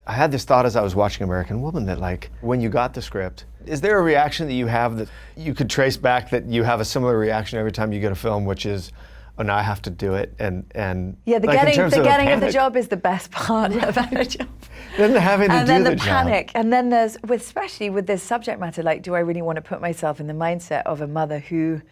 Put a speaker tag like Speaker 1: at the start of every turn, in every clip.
Speaker 1: I had this thought as I was watching American Woman that, like, when you got the script, is there a reaction that you have that you could trace back that you have a similar reaction every time you get a film, which is, oh, now I have to do it, and
Speaker 2: yeah, the
Speaker 1: like,
Speaker 2: getting of the job is the best part about a job.
Speaker 1: Then having to do the job.
Speaker 2: And then the panic, and then there's, especially with this subject matter, like, do I really want to put myself in the mindset of a mother who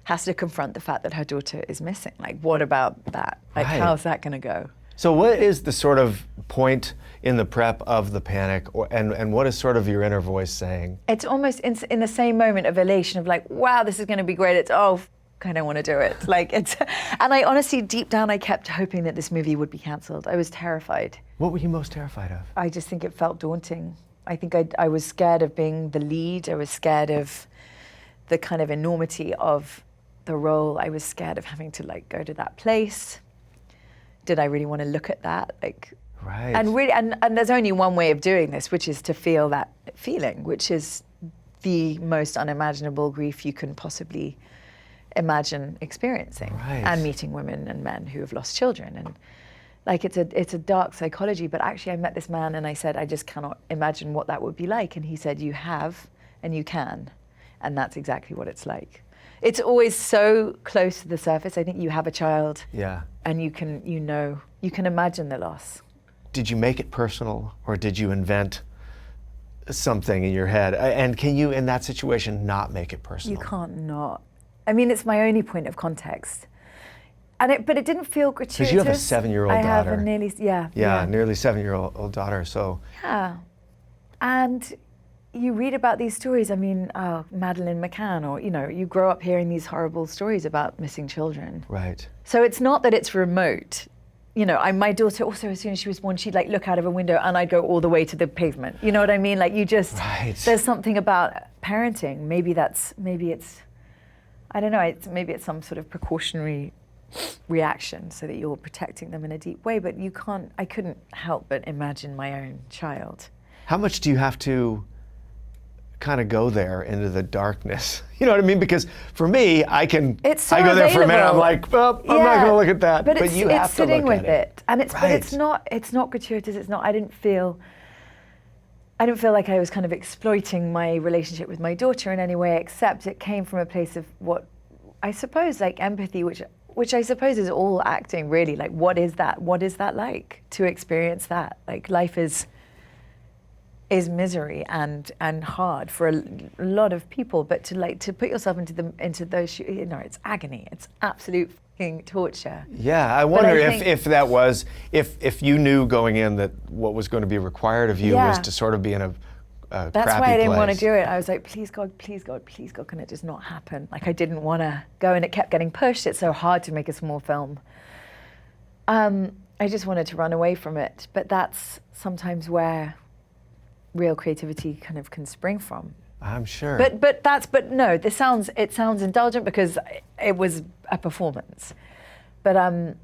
Speaker 2: has to confront the fact that her daughter is missing? Like, what about that? Like,
Speaker 1: Right.
Speaker 2: how's that going to go?
Speaker 1: So what is the sort of point in the prep of the panic, and what is sort of your inner voice saying?
Speaker 2: It's almost in the same moment of elation of like, wow, this is going to be great. It's, oh, I don't want to do it. Like, it's, and I honestly, deep down, I kept hoping that this movie would be cancelled. I was terrified.
Speaker 1: What were you most terrified of?
Speaker 2: I just think it felt daunting. I think I was scared of being the lead. I was scared of the kind of enormity of the role. I was scared of having to, like, go to that place. Did I really want to look at that? Like,
Speaker 1: right.
Speaker 2: And really, and there's only one way of doing this, which is to feel that feeling, which is the most unimaginable grief you can possibly imagine experiencing.
Speaker 1: Right.
Speaker 2: And meeting women and men who have lost children. And like, it's a dark psychology, but actually I met this man and I said, I just cannot imagine what that would be like. And he said, you have and you can. And that's exactly what it's like. It's always so close to the surface. I think you have a child.
Speaker 1: Yeah.
Speaker 2: And you can imagine the loss.
Speaker 1: Did you make it personal, or did you invent something in your head? And can you, in that situation, not make it personal?
Speaker 2: You can't not. I mean, it's my only point of context. But it didn't feel gratuitous.
Speaker 1: Because you have a 7-year-old daughter.
Speaker 2: I have a nearly,
Speaker 1: yeah, nearly 7-year-old daughter, so.
Speaker 2: Yeah. And you read about these stories, I mean, Madeleine McCann, or, you know, you grow up hearing these horrible stories about missing children.
Speaker 1: Right.
Speaker 2: So it's not that it's remote. You know, my daughter also, as soon as she was born, she'd like look out of a window and I'd go all the way to the pavement. You know what I mean? Like, you just,
Speaker 1: right.
Speaker 2: There's something about parenting. Maybe it's, I don't know, maybe it's some sort of precautionary reaction so that you're protecting them in a deep way, but I couldn't help but imagine my own child.
Speaker 1: How much do you have to kind of go there into the darkness? You know what I mean? Because for me, I go there for a minute, I'm like, well, I'm not going to look at that.
Speaker 2: But
Speaker 1: you have to look
Speaker 2: sitting with
Speaker 1: at
Speaker 2: it. And
Speaker 1: right.
Speaker 2: But it's not gratuitous. It's not, I didn't feel like I was kind of exploiting my relationship with my daughter in any way, except it came from a place of what I suppose, like, empathy, which I suppose is all acting, really. Like, what is that? What is that like to experience that? Like, life is misery and hard for a lot of people, but to put yourself into those shoes, you know, it's agony. It's absolute fucking torture.
Speaker 1: Yeah, I wonder if that was, if you knew going in that what was going to be required of you was to sort of be in a
Speaker 2: That's
Speaker 1: crappy
Speaker 2: why I didn't
Speaker 1: place.
Speaker 2: want to do it. I was like, please God, please God, please God, can it just not happen? Like, I didn't want to go, and it kept getting pushed. It's so hard to make a small film. I just wanted to run away from it, but that's sometimes where real creativity kind of can spring from.
Speaker 1: I'm sure.
Speaker 2: But no, it sounds indulgent because it was a performance. But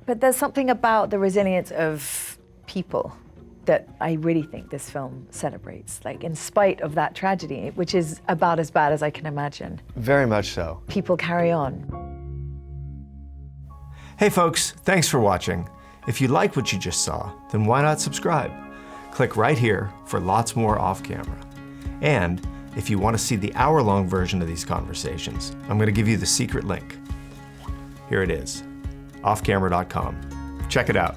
Speaker 2: there's something about the resilience of people that I really think this film celebrates, like, in spite of that tragedy, which is about as bad as I can imagine.
Speaker 1: Very much so.
Speaker 2: People carry on.
Speaker 1: Hey folks, thanks for watching. If you like what you just saw, then why not subscribe? Click right here for lots more off camera. And if you want to see the hour-long version of these conversations, I'm going to give you the secret link. Here it is, offcamera.com. Check it out.